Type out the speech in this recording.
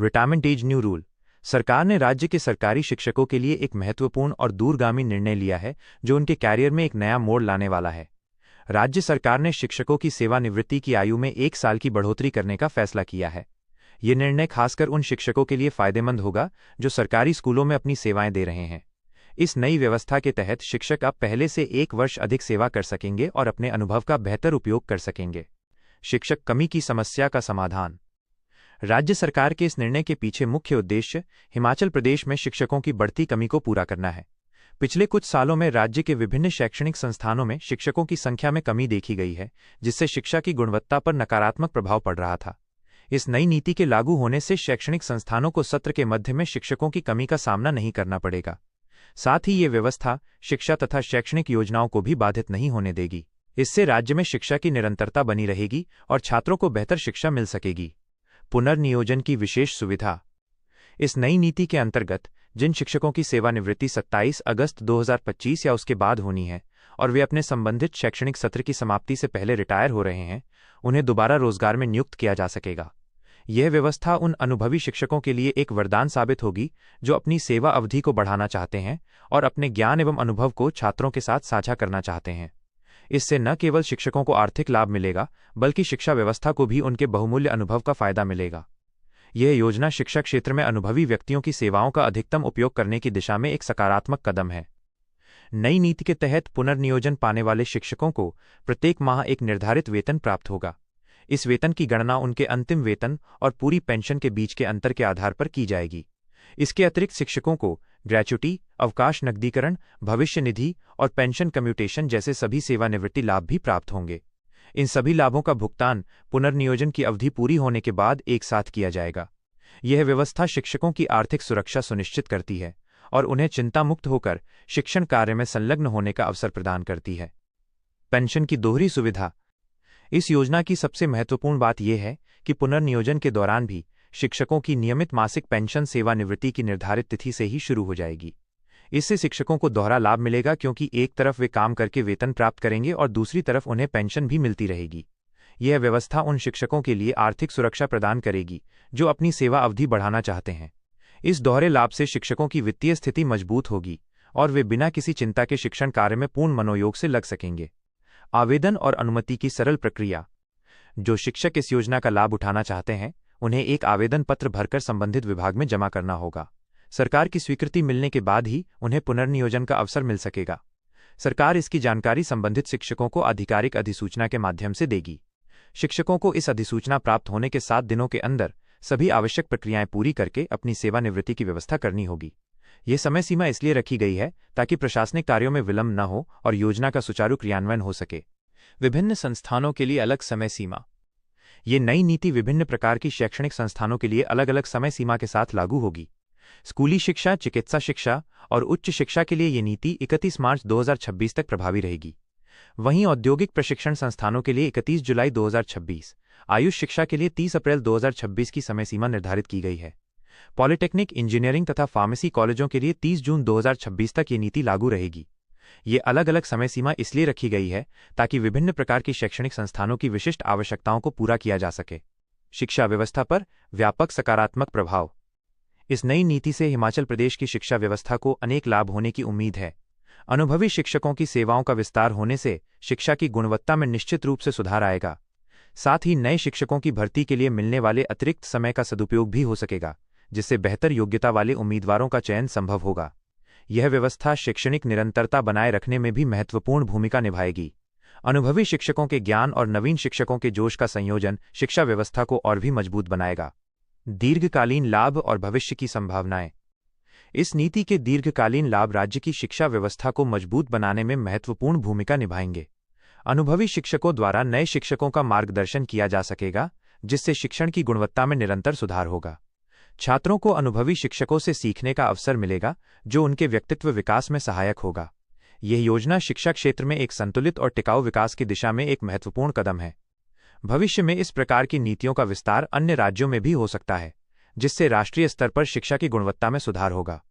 Retirement age new rule. सरकार ने राज्य के सरकारी शिक्षकों के लिए एक महत्वपूर्ण और दूरगामी निर्णय लिया है जो उनके कैरियर में एक नया मोड़ लाने वाला है। राज्य सरकार ने शिक्षकों की सेवानिवृत्ति की आयु में 1 साल की बढ़ोतरी करने का फैसला किया है। ये निर्णय खासकर उन शिक्षकों के लिए फायदेमंद होगा जो सरकारी स्कूलों में अपनी सेवाएं दे रहे हैं। इस नई व्यवस्था के तहत शिक्षक अब पहले से 1 वर्ष अधिक सेवा कर सकेंगे और अपने अनुभव का बेहतर उपयोग कर सकेंगे। शिक्षक कमी की समस्या का समाधान। राज्य सरकार के इस निर्णय के पीछे मुख्य उद्देश्य हिमाचल प्रदेश में शिक्षकों की बढ़ती कमी को पूरा करना है। पिछले कुछ सालों में राज्य के विभिन्न शैक्षणिक संस्थानों में शिक्षकों की संख्या में कमी देखी गई है, जिससे शिक्षा की गुणवत्ता पर नकारात्मक प्रभाव पड़ रहा था। इस नई नीति के लागू होने से शैक्षणिक संस्थानों को सत्र के मध्य में शिक्षकों की कमी का सामना नहीं करना पड़ेगा। साथ ही ये व्यवस्था शिक्षा तथा शैक्षणिक योजनाओं को भी बाधित नहीं होने देगी। इससे राज्य में शिक्षा की निरंतरता बनी रहेगी और छात्रों को बेहतर शिक्षा मिल सकेगी। पुनर्नियोजन की विशेष सुविधा। इस नई नीति के अंतर्गत जिन शिक्षकों की सेवानिवृत्ति 27 अगस्त 2025 या उसके बाद होनी है और वे अपने संबंधित शैक्षणिक सत्र की समाप्ति से पहले रिटायर हो रहे हैं, उन्हें दोबारा रोजगार में नियुक्त किया जा सकेगा। यह व्यवस्था उन अनुभवी शिक्षकों के लिए एक वरदान साबित होगी जो अपनी सेवा अवधि को बढ़ाना चाहते हैं और अपने ज्ञान एवं अनुभव को छात्रों के साथ साझा करना चाहते हैं। इससे न केवल शिक्षकों को आर्थिक लाभ मिलेगा, बल्कि शिक्षा व्यवस्था को भी उनके बहुमूल्य अनुभव का फायदा मिलेगा। यह योजना शिक्षा क्षेत्र में अनुभवी व्यक्तियों की सेवाओं का अधिकतम उपयोग करने की दिशा में एक सकारात्मक कदम है। नई नीति के तहत पुनर्नियोजन पाने वाले शिक्षकों को प्रत्येक माह एक निर्धारित वेतन प्राप्त होगा। इस वेतन की गणना उनके अंतिम वेतन और पूरी पेंशन के बीच के अंतर के आधार पर की जाएगी। इसके अतिरिक्त शिक्षकों को ग्रेच्युटी, अवकाश नकदीकरण, भविष्य निधि और पेंशन कम्यूटेशन जैसे सभी सेवानिवृत्ति लाभ भी प्राप्त होंगे। इन सभी लाभों का भुगतान पुनर्नियोजन की अवधि पूरी होने के बाद एक साथ किया जाएगा। यह व्यवस्था शिक्षकों की आर्थिक सुरक्षा सुनिश्चित करती है और उन्हें चिंता मुक्त होकर शिक्षण कार्य में संलग्न होने का अवसर प्रदान करती है। पेंशन की दोहरी सुविधा। इस योजना की सबसे महत्वपूर्ण बात यह है कि पुनर्नियोजन के दौरान भी शिक्षकों की नियमित मासिक पेंशन सेवानिवृत्ति की निर्धारित तिथि से ही शुरू हो जाएगी। इससे शिक्षकों को दोहरा लाभ मिलेगा, क्योंकि एक तरफ वे काम करके वेतन प्राप्त करेंगे और दूसरी तरफ उन्हें पेंशन भी मिलती रहेगी। यह व्यवस्था उन शिक्षकों के लिए आर्थिक सुरक्षा प्रदान करेगी जो अपनी सेवा अवधि बढ़ाना चाहते हैं। इस दोहरे लाभ से शिक्षकों की वित्तीय स्थिति मजबूत होगी और वे बिना किसी चिंता के शिक्षण कार्य में पूर्ण मनोयोग से लग सकेंगे। आवेदन और अनुमति की सरल प्रक्रिया। जो शिक्षक इस योजना का लाभ उठाना चाहते हैं, उन्हें एक आवेदन पत्र भरकर संबंधित विभाग में जमा करना होगा। सरकार की स्वीकृति मिलने के बाद ही उन्हें पुनर्नियोजन का अवसर मिल सकेगा। सरकार इसकी जानकारी संबंधित शिक्षकों को आधिकारिक अधिसूचना के माध्यम से देगी। शिक्षकों को इस अधिसूचना प्राप्त होने के 7 दिनों के अंदर सभी आवश्यक प्रक्रियाएं पूरी करके अपनी सेवानिवृत्ति की व्यवस्था करनी होगी। यह समय सीमा इसलिए रखी गई है ताकि प्रशासनिक कार्यों में विलंब न हो और योजना का सुचारू क्रियान्वयन हो सके। विभिन्न संस्थानों के लिए अलग समय सीमा। ये नई नीति विभिन्न प्रकार की शैक्षणिक संस्थानों के लिए अलग अलग समय सीमा के साथ लागू होगी। स्कूली शिक्षा, चिकित्सा शिक्षा और उच्च शिक्षा के लिए ये नीति 31 मार्च 2026 तक प्रभावी रहेगी। वहीं औद्योगिक प्रशिक्षण संस्थानों के लिए 31 जुलाई 2026, आयुष शिक्षा के लिए 30 अप्रैल 2026 की समय सीमा निर्धारित की गई है। पॉलिटेक्निक, इंजीनियरिंग तथा फार्मेसी कॉलेजों के लिए 30 जून 2026 तक ये नीति लागू रहेगी। ये अलग अलग समय सीमा इसलिए रखी गई है ताकि विभिन्न प्रकार की शैक्षणिक संस्थानों की विशिष्ट आवश्यकताओं को पूरा किया जा सके। शिक्षा व्यवस्था पर व्यापक सकारात्मक प्रभाव। इस नई नीति से हिमाचल प्रदेश की शिक्षा व्यवस्था को अनेक लाभ होने की उम्मीद है। अनुभवी शिक्षकों की सेवाओं का विस्तार होने से शिक्षा की गुणवत्ता में निश्चित रूप से सुधार आएगा। साथ ही नए शिक्षकों की भर्ती के लिए मिलने वाले अतिरिक्त समय का सदुपयोग भी हो सकेगा, जिससे बेहतर योग्यता वाले उम्मीदवारों का चयन संभव होगा। यह व्यवस्था शैक्षणिक निरंतरता बनाए रखने में भी महत्वपूर्ण भूमिका निभाएगी। अनुभवी शिक्षकों के ज्ञान और नवीन शिक्षकों के जोश का संयोजन शिक्षा व्यवस्था को और भी मजबूत बनाएगा। दीर्घकालीन लाभ और भविष्य की संभावनाएं। इस नीति के दीर्घकालीन लाभ राज्य की शिक्षा व्यवस्था को मजबूत बनाने में महत्वपूर्ण भूमिका निभाएंगे। अनुभवी शिक्षकों द्वारा नए शिक्षकों का मार्गदर्शन किया जा सकेगा, जिससे शिक्षण की गुणवत्ता में निरंतर सुधार होगा। छात्रों को अनुभवी शिक्षकों से सीखने का अवसर मिलेगा, जो उनके व्यक्तित्व विकास में सहायक होगा। यह योजना शिक्षा क्षेत्र में एक संतुलित और टिकाऊ विकास की दिशा में एक महत्वपूर्ण कदम है। भविष्य में इस प्रकार की नीतियों का विस्तार अन्य राज्यों में भी हो सकता है, जिससे राष्ट्रीय स्तर पर शिक्षा की गुणवत्ता में सुधार होगा।